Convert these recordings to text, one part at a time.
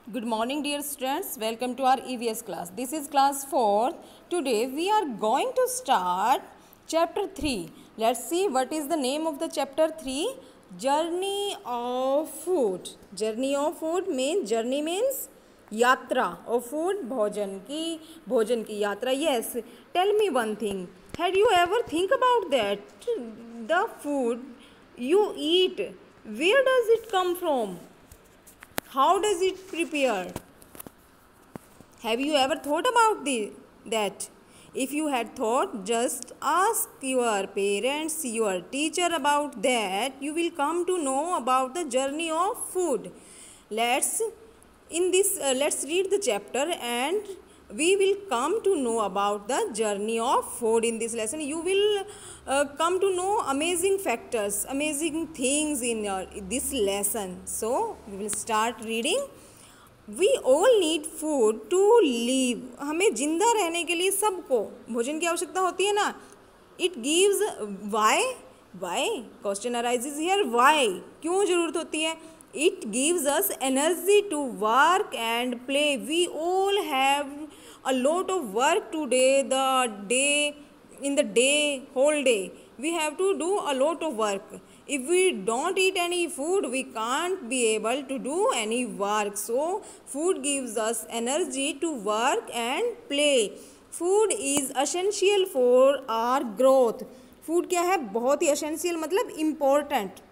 Good morning dear students, welcome to our EVS class. This is class 4. Today we are going to start chapter 3. Let's see what is the name of the chapter 3. Journey of food. Journey of food means, journey means yatra of food, bhojan ki yatra. Yes, tell me one thing. Had you ever think about that? The food you eat, where does it come from? How does it prepare? Have you ever thought about that? If you had thought, just ask your parents, your teacher about that. You will come to know about the journey of food. Let's read the chapter and we will come to know about the journey of food in this lesson. You will come to know amazing factors, amazing things in this lesson. So we will start reading. We all need food to live. हमें जिंदा रहने के लिए सबको भोजन की आवश्यकता होती है ना. It gives why question arises here. Why क्यों ज़रूरत होती है? It gives us energy to work and play. We all have a lot of work today, whole day. We have to do a lot of work. If we don't eat any food, we can't be able to do any work. So, food gives us energy to work and play. Food is essential for our growth. Food क्या है? बहुत ही essential मतलब important.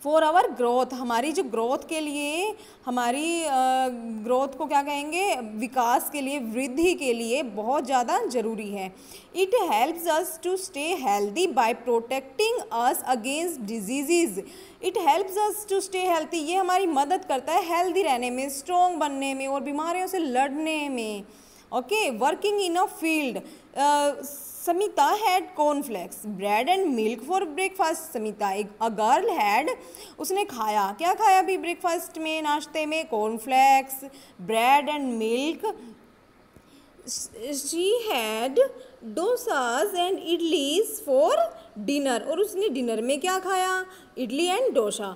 For our growth, हमारी जो growth के लिए, हमारी growth को क्या कहेंगे, विकास के लिए, वृद्धि के लिए बहुत ज़्यादा ज़रूरी है. It helps us to stay healthy by protecting us against disease. It helps us to stay healthy, ये हमारी मदद करता है हेल्दी रहने में, स्ट्रॉन्ग बनने में और बीमारियों से लड़ने में. Okay, working in a field. Samita had cornflakes, bread and milk for breakfast. Samita, a girl had, उसने खाया, क्या खाया भी ब्रेकफास्ट में, नाश्ते में? Cornflakes, bread and milk. She had dosas and idlis for dinner. और उसने डिनर में क्या खाया? Idli and dosa.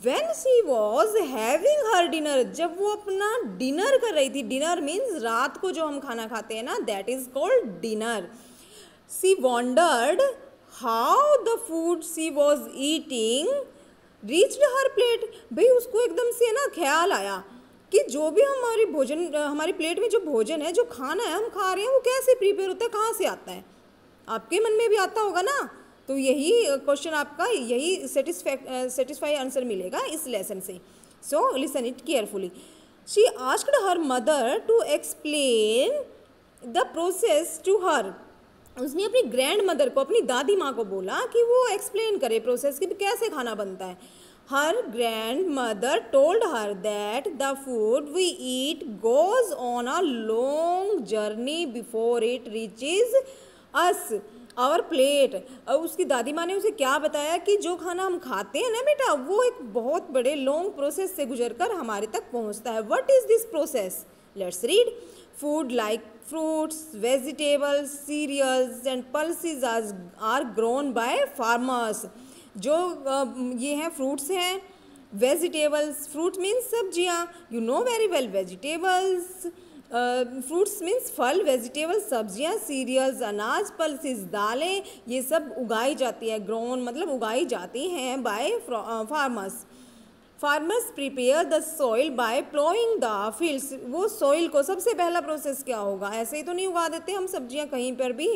When she was having her dinner, जब वो अपना डिनर कर रही थी, डिनर मीन्स रात को जो हम खाना खाते हैं ना, that is called dinner. She wondered how the food she was eating reached her plate. भाई उसको एकदम से ना ख्याल आया कि जो भी हमारी प्लेट में जो भोजन है, जो खाना है हम खा रहे हैं, वो कैसे प्रिपेयर होता है, कहाँ से आता है? आपके मन में भी आता होगा ना. तो यही क्वेश्चन आपका, यही सेटिस्फाई आंसर मिलेगा इस लेसन से. So listen it carefully. She asked her mother to explain the process to her. उसने अपनी ग्रैंड मदर को, अपनी दादी माँ को बोला कि वो एक्सप्लेन करे प्रोसेस कि कैसे खाना बनता है. Her grandmother told her that the food we eat goes on a long journey before it reaches us our plate. उसकी दादी माँ ने उसे क्या बताया कि जो खाना हम खाते हैं ना बेटा, वो एक बहुत बड़े लॉन्ग प्रोसेस से गुजरकर हमारे तक पहुँचता है. What is this process? Let's read. Food like fruits, vegetables, cereals and pulses are grown by farmers. जो ये हैं fruits हैं, vegetables, fruit means सब्जियाँ, you know very well vegetables, fruits means फल, vegetables सब्जियाँ, cereals अनाज, pulses दालें, ये सब उगाई जाती है. grown मतलब उगाई जाती हैं by farmers. Farmers prepare the soil bye ploughing the fields. वो सॉइल को, सबसे पहला प्रोसेस क्या होगा? ऐसे ही तो नहीं उगा देते हम सब्जियां कहीं पर भी,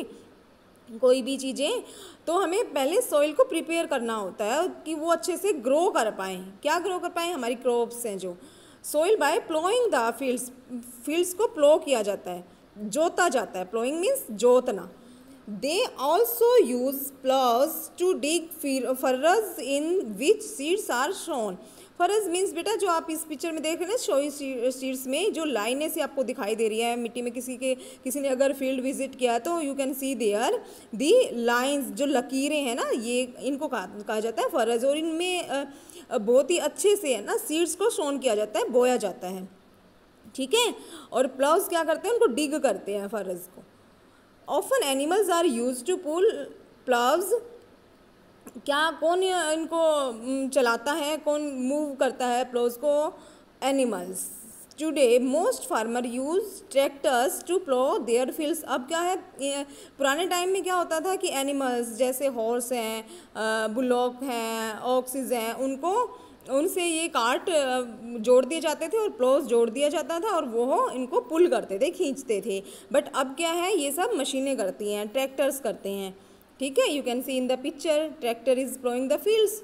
कोई भी चीज़ें. तो हमें पहले सॉइल को प्रिपेयर करना होता है कि वो अच्छे से ग्रो कर पाएँ. क्या ग्रो कर पाएँ? हमारी क्रॉप्स हैं जो. Soil by ploughing the fields, fields को प्लो किया जाता है, जोता जाता है. प्लोइंग मीन्स जोतना. They also use plows to dig furrows in which seeds are sown. फरज मीन्स बेटा जो आप इस पिक्चर में देख रहे हैं ना, सोई सीड्स में जो लाइनें से आपको दिखाई दे रही है मिट्टी में, किसी ने अगर फील्ड विजिट किया तो you can see there the lines, जो लकीरें हैं ना, ये इनको कहा जाता है फरज. और इनमें बहुत ही अच्छे से है ना सीड्स को सोन किया जाता है, बोया जाता है. ठीक है. और प्लाउज क्या करते हैं? उनको डिग करते हैं फरज को. Often animals are use to pull ploughs. क्या, कौन इनको चलाता है, कौन मूव करता है प्लोज को? Animals. Today most farmer use tractors to plough their fields. अब क्या है, पुराने टाइम में क्या होता था कि एनिमल्स जैसे हॉर्स हैं, बुलॉक हैं, ऑक्सीज हैं, उनसे ये कार्ट जोड़ दिए जाते थे और प्लोस जोड़ दिया जाता था और वो इनको पुल करते थे, खींचते थे। बट अब क्या है, ये सब मशीनें करती हैं, ट्रैक्टर्स करते हैं। ठीक है, you can C in the picture tractor is ploughing the fields.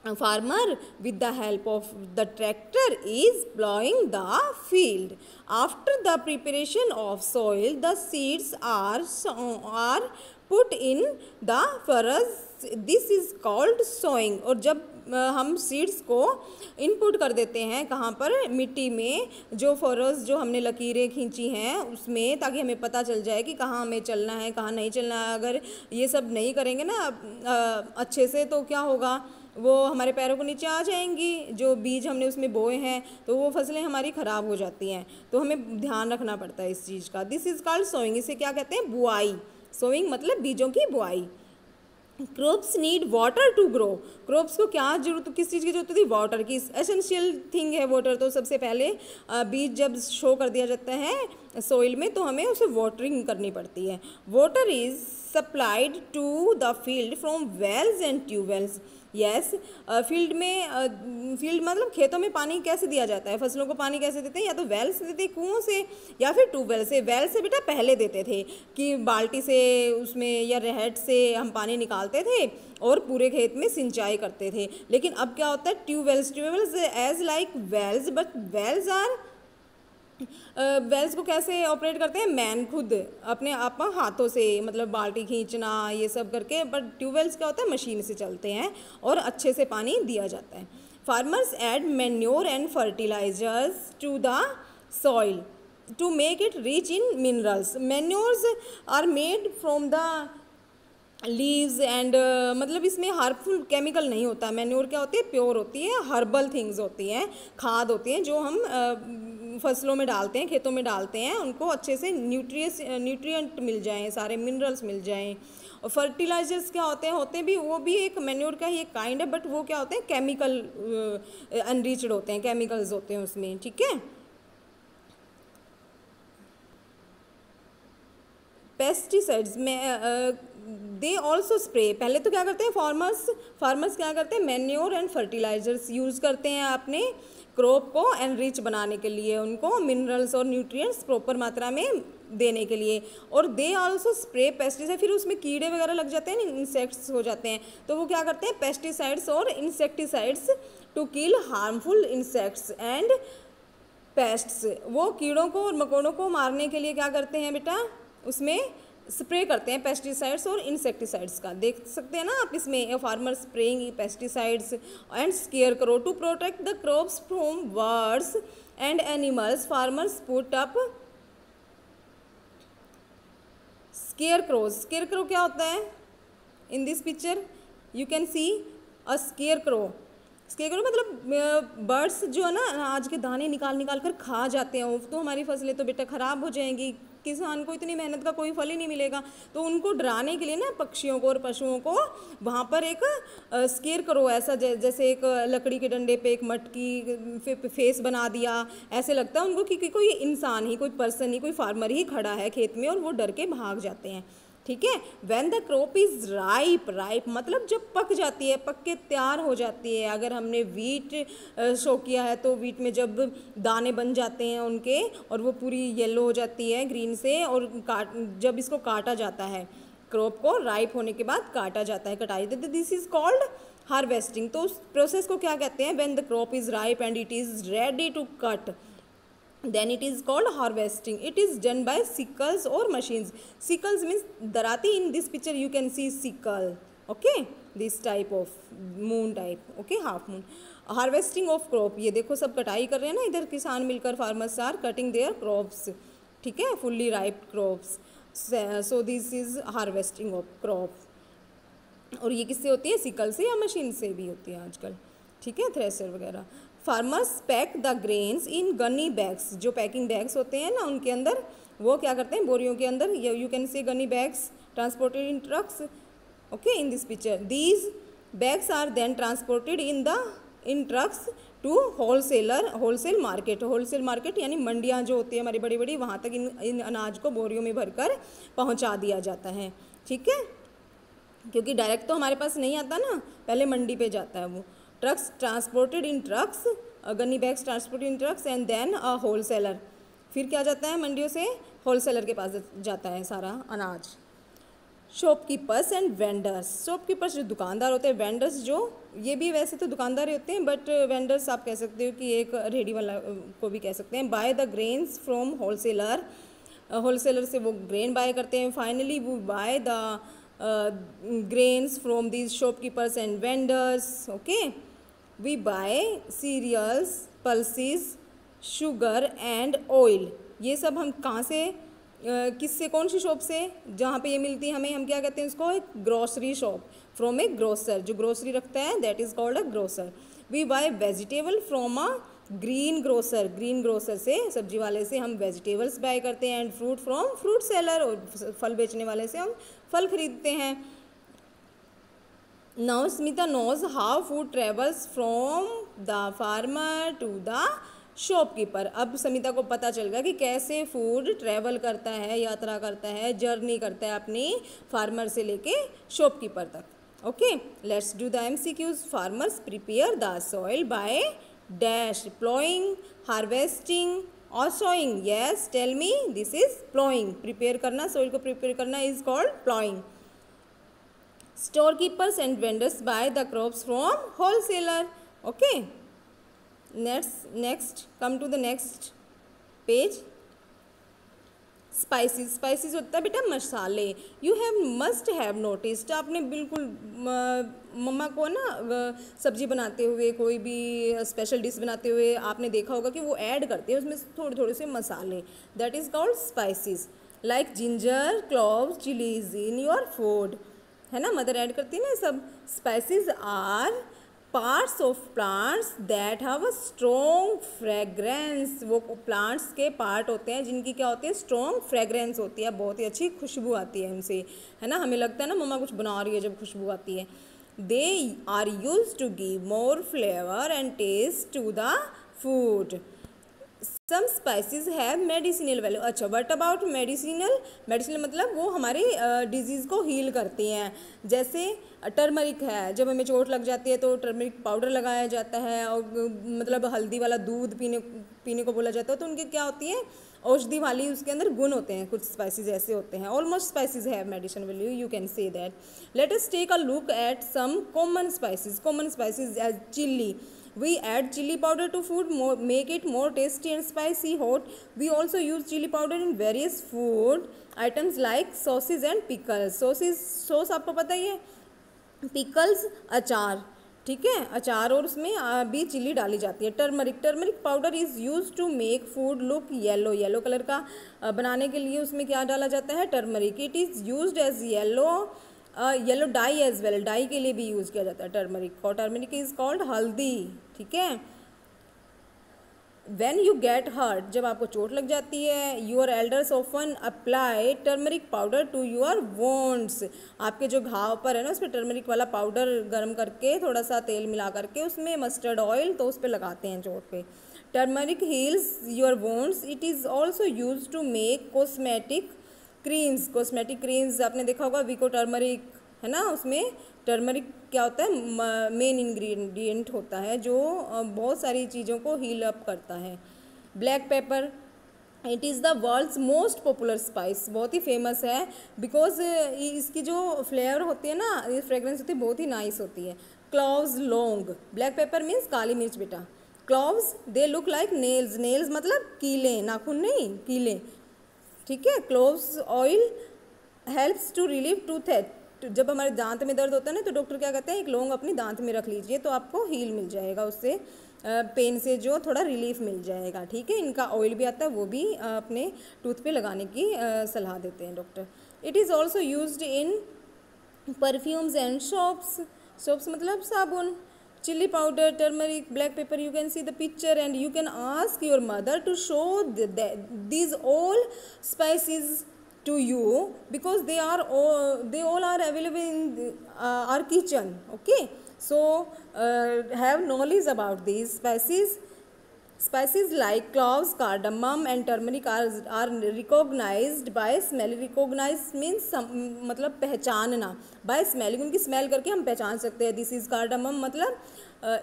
Farmer with the help of the tractor is plowing the field. After the preparation of soil, the seeds are put in the furrows. This is called sowing. और जब हम seeds को input कर देते हैं कहाँ पर, मिट्टी में, जो फरोज जो हमने लकीरें खींची हैं उसमें, ताकि हमें पता चल जाए कि कहाँ हमें चलना है, कहाँ नहीं चलना है। अगर ये सब नहीं करेंगे ना अच्छे से, तो क्या होगा, वो हमारे पैरों को नीचे आ जाएंगी। जो बीज हमने उसमें बोए हैं तो वो फसलें हमारी ख़राब हो जाती हैं। तो हमें ध्यान रखना पड़ता है इस चीज़ का। This is called sowing. इसे क्या कहते हैं, बुआई। सोइंग मतलब बीजों की बुआई। Crops need water to grow. Crops को क्या जरूरत, किस चीज़ की जरूरत होती है, वाटर की। एसेंशियल थिंग है वाटर। तो सबसे पहले बीज जब शो कर दिया जाता है सोइल में तो हमें उसे वाटरिंग करनी पड़ती है। Water is supplied to the field from wells and tubewells. Yes, field मतलब खेतों में पानी कैसे दिया जाता है, फसलों को पानी कैसे देते हैं, या तो वेल से देते हैं, कुओं से, या फिर ट्यूबवेल से। वेल से बेटा पहले देते थे कि बाल्टी से उसमें या रहट से हम पानी निकालते थे और पूरे खेत में सिंचाई करते थे। लेकिन अब क्या होता है, tubewells as like wells, but wells को कैसे ऑपरेट करते हैं, मैन खुद अपने आप हाथों से, मतलब बाल्टी खींचना ये सब करके। बट ट्यूबवेल्स क्या होता है, मशीन से चलते हैं और अच्छे से पानी दिया जाता है। Farmers add manure and fertilisers to the soil to make it rich in minerals. Manures are made from the leaves and मतलब इसमें हार्मफुल केमिकल नहीं होता। मैन्योर क्या होती है, प्योर होती है, हर्बल थिंग्स होती हैं, खाद होती हैं जो हम फसलों में डालते हैं, खेतों में डालते हैं, उनको अच्छे से न्यूट्रिएंट मिल जाएं, सारे मिनरल्स मिल जाएं। और फर्टिलाइजर्स क्या होते हैं भी, वो भी एक मैन्योर का ही एक काइंड है, बट वो क्या होते हैं, केमिकल अनरिच्ड होते हैं, केमिकल्स होते हैं उसमें। ठीक है, पेस्टिसाइड्स में दे ऑल्सो स्प्रे। पहले तो क्या करते हैं फार्मर्स क्या करते हैं, मैन्योर एंड फर्टिलाइजर्स यूज़ करते हैं अपने क्रॉप को एनरिच बनाने के लिए, उनको मिनरल्स और न्यूट्रिएंट्स प्रॉपर मात्रा में देने के लिए। और दे ऑल्सो स्प्रे पेस्टिसाइड। फिर उसमें कीड़े वगैरह लग जाते हैं, इंसेक्ट्स हो जाते हैं, तो वो क्या करते हैं, पेस्टिसाइड्स और insecticides to kill harmful insects and pests. वो कीड़ों को और मकोड़ों को मारने के लिए क्या करते हैं बेटा, उसमें स्प्रे करते हैं पेस्टिसाइड्स और इंसेक्टिसाइड्स का। देख सकते हैं ना आप इसमें, farmer spraying pesticides and scarecrow to protect the crops from birds and animals. Farmers put up scarecrow क्या होता है, in this picture you can see a scarecrow मतलब बर्ड्स जो है ना, अनाज के दाने निकाल कर खा जाते हैं, तो हमारी फसलें तो बेटा ख़राब हो जाएंगी, किसान को इतनी मेहनत का कोई फल ही नहीं मिलेगा। तो उनको डराने के लिए ना, पक्षियों को और पशुओं को वहाँ पर एक स्केयर करो, ऐसा जैसे एक लकड़ी के डंडे पे एक मटकी फेस बना दिया, ऐसे लगता है उनको कि कोई इंसान ही, कोई पर्सन ही, कोई फार्मर ही खड़ा है खेत में, और वो डर के भाग जाते हैं। ठीक है, when the crop is ripe मतलब जब पक जाती है, पक के तैयार हो जाती है। अगर हमने वीट शो किया है तो वीट में जब दाने बन जाते हैं उनके, और वो पूरी येलो हो जाती है ग्रीन से, और जब इसको काटा जाता है, क्रॉप को राइप होने के बाद काटा जाता है, कटाई देते, दिस इज कॉल्ड हार्वेस्टिंग। तो उस प्रोसेस को क्या कहते हैं, when the crop is ripe and it is ready to cut, then it is called harvesting. It is done by sickles or machines. Sickles means darati. In this picture you can see sickle, okay, this type of moon type, okay, half moon. Harvesting of crop, ये देखो सब कटाई कर रहे हैं ना इधर किसान मिलकर, farmers are cutting their crops, ठीक है, fully ripe crops. So this is harvesting of crop. और ये किससे होती है, सिकल से या मशीन से भी होती है आजकल, ठीक है, थ्रेशर वगैरह। Farmers pack the grains in Ghani bags. जो पैकिंग बैग्स होते हैं ना, उनके अंदर वो क्या करते हैं, बोरियों के अंदर, you can see gunny bags transported in trucks, okay, in this picture. These bags are then transported in trucks to wholesale market यानी मंडियाँ जो होती है हमारी बड़ी बड़ी, वहाँ तक इन अनाज को बोरियों में भरकर पहुँचा दिया जाता है। ठीक है, क्योंकि डायरेक्ट तो हमारे पास नहीं आता ना, पहले मंडी पे जाता है वो। Trucks transported in trucks, gunny bags transported in trucks and then a wholesaler, फिर क्या जाता है मंडियों से होलसेलर के पास जाता है सारा अनाज। शॉपकीपर्स एंड वेंडर्स, शॉपकीपर्स जो दुकानदार होते हैं, वेंडर्स जो, ये भी वैसे तो दुकानदार ही होते हैं बट वेंडर्स आप कह सकते हो कि एक रेडी वाला को भी कह सकते हैं। By the grains from wholesaler, wholesaler से वो ग्रेन बाय करते हैं। फाइनली वो by the grains from these shopkeepers and vendors. Okay, we buy cereals, pulses, sugar and oil. ये सब हम कहाँ से, किससे, कौन सी शॉप से, जहाँ पे ये मिलती है हमें, हम क्या कहते हैं उसको, एक grocery shop, from a grocer, जो ग्रोसरी रखता है that is called a grocer. We buy vegetable from a greengrocer, greengrocer से, सब्जी वाले से हम वेजिटेबल्स बाय करते हैं। And fruit from fruit seller, और फल बेचने वाले से हम फल खरीदते हैं। Now Smita knows how food travels from the farmer to the shopkeeper. अब समिता को पता चल गया कि कैसे फूड ट्रैवल करता है, यात्रा करता है, जर्नी करता है अपनी फार्मर से लेके शॉपकीपर तक। Okay, let's do the MCQs। Farmers prepare the soil by dash, ploughing, harvesting और sowing. Yes, tell me, this is ploughing. Prepare करना, सॉइल को प्रिपेयर करना is called ploughing. Storekeepers and vendors buy the crops from wholesaler. Okay, next come to the next page. Spices, spices होता है बेटा मसाले। You have must have noticed, आपने बिल्कुल मम्मा को ना सब्जी बनाते हुए, कोई भी स्पेशल डिश बनाते हुए आपने देखा होगा कि वो ऐड करते हैं उसमें थोड़े थोड़े से मसाले, that is called spices. Like ginger, cloves, chillies in your food, है ना, मदर ऐड करती है ना सब। Spices are parts of plants that have a strong fragrance, वो प्लांट्स के पार्ट होते हैं जिनकी क्या होती है, स्ट्रॉन्ग फ्रेगरेंस होती है, बहुत ही अच्छी खुशबू आती है उनसे, है ना, हमें लगता है ना मम्मा कुछ बना रही है जब खुशबू आती है। They are use to give more flavour and taste to the food. Some spices have medicinal value. अच्छा, बट अबाउट मेडिसिनल मतलब वो हमारे डिजीज़ को हील करती हैं। जैसे टर्मरिक है, जब हमें चोट लग जाती है तो टर्मरिक पाउडर लगाया जाता है, और मतलब हल्दी वाला दूध पीने को बोला जाता है, तो उनकी क्या होती है, औषधि वाली उसके अंदर गुण होते हैं। कुछ स्पाइसेस ऐसे होते हैं। Almost spices have medicinal value, you can say that. Let us take a look at some common spices as chilli. We add chili powder to food, make it more tasty and spicy hot. We also use chili powder in various food items like sauces and pickles. sauce आपको पता ही है, pickles अचार, ठीक है, अचार, और उसमें भी चिली डाली जाती है। Turmeric powder is use to make food look yellow colour का बनाने के लिए उसमें क्या डाला जाता है, turmeric. It is used as yellow dye as well, dye के लिए भी यूज़ किया जाता है टर्मरिक। और टर्मरिक इज कॉल्ड हल्दी, ठीक है। वेन यू गेट हर्ट, जब आपको चोट लग जाती है, your elders often apply turmeric powder to your wounds. आपके जो घाव पर है ना उस पर टर्मरिक वाला पाउडर गर्म करके, थोड़ा सा तेल मिला करके उसमें मस्टर्ड ऑयल, तो उस पर लगाते हैं चोट पे। Turmeric heals your wounds. It is also used to make cosmetic creams आपने देखा होगा, विको टर्मरिक, है ना, उसमें टर्मरिक क्या होता है, मेन इंग्रेडिएंट होता है जो बहुत सारी चीज़ों को हील अप करता है। Black pepper, it is the world's most popular spice, बहुत ही फेमस है बिकॉज इसकी जो फ्लेवर होती है ना, ये फ्रेगरेंस होती है, बहुत ही नाइस होती है। क्लोव्स लौंग, ब्लैक पेपर मीन्स काली मिर्च बेटा। Cloves they look like nails मतलब कीले, नाखून नहीं, कीले, ठीक है। Cloves oil helps to relieve tooth. जब हमारे दांत में दर्द होता है ना तो डॉक्टर क्या कहते हैं, एक लौंग अपनी दांत में रख लीजिए तो आपको हील मिल जाएगा, उससे पेन से जो थोड़ा रिलीफ मिल जाएगा, ठीक है। इनका ऑयल भी आता है, वो भी अपने टूथ पे लगाने की सलाह देते हैं doctor. It is also used in perfumes and soaps मतलब साबुन। Chilli powder, turmeric, black pepper, you can see the picture and you can ask your mother to show these all spices to you because they all are available in our kitchen. Okay, So have knowledge about these spices. Spices like cloves, cardamom and turmeric are recognized by smell. Recognize means मतलब पहचानना. By smelling, उनकी smell करके हम पहचान सकते हैं. This is cardamom मतलब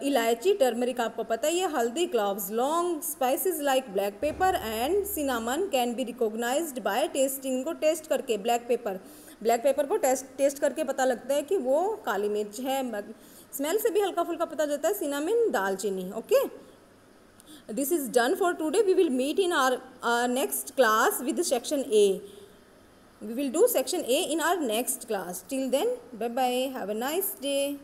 इलायची, टर्मरिक आपको पता ही है, हल्दी, क्लॉव्स, लॉन्ग spices like black pepper and cinnamon can be recognised by tasting. को टेस्ट करके ब्लैक पेपर को टेस्ट करके पता लगता है कि वो काली मिर्च है. स्मेल से भी हल्का फुल्का पता चलता है. सिनामिन, दालचीनी. Okay, this is done for today. We will meet in our next class with section A. We will do section A in our next class. Till then, bye bye, have a nice day.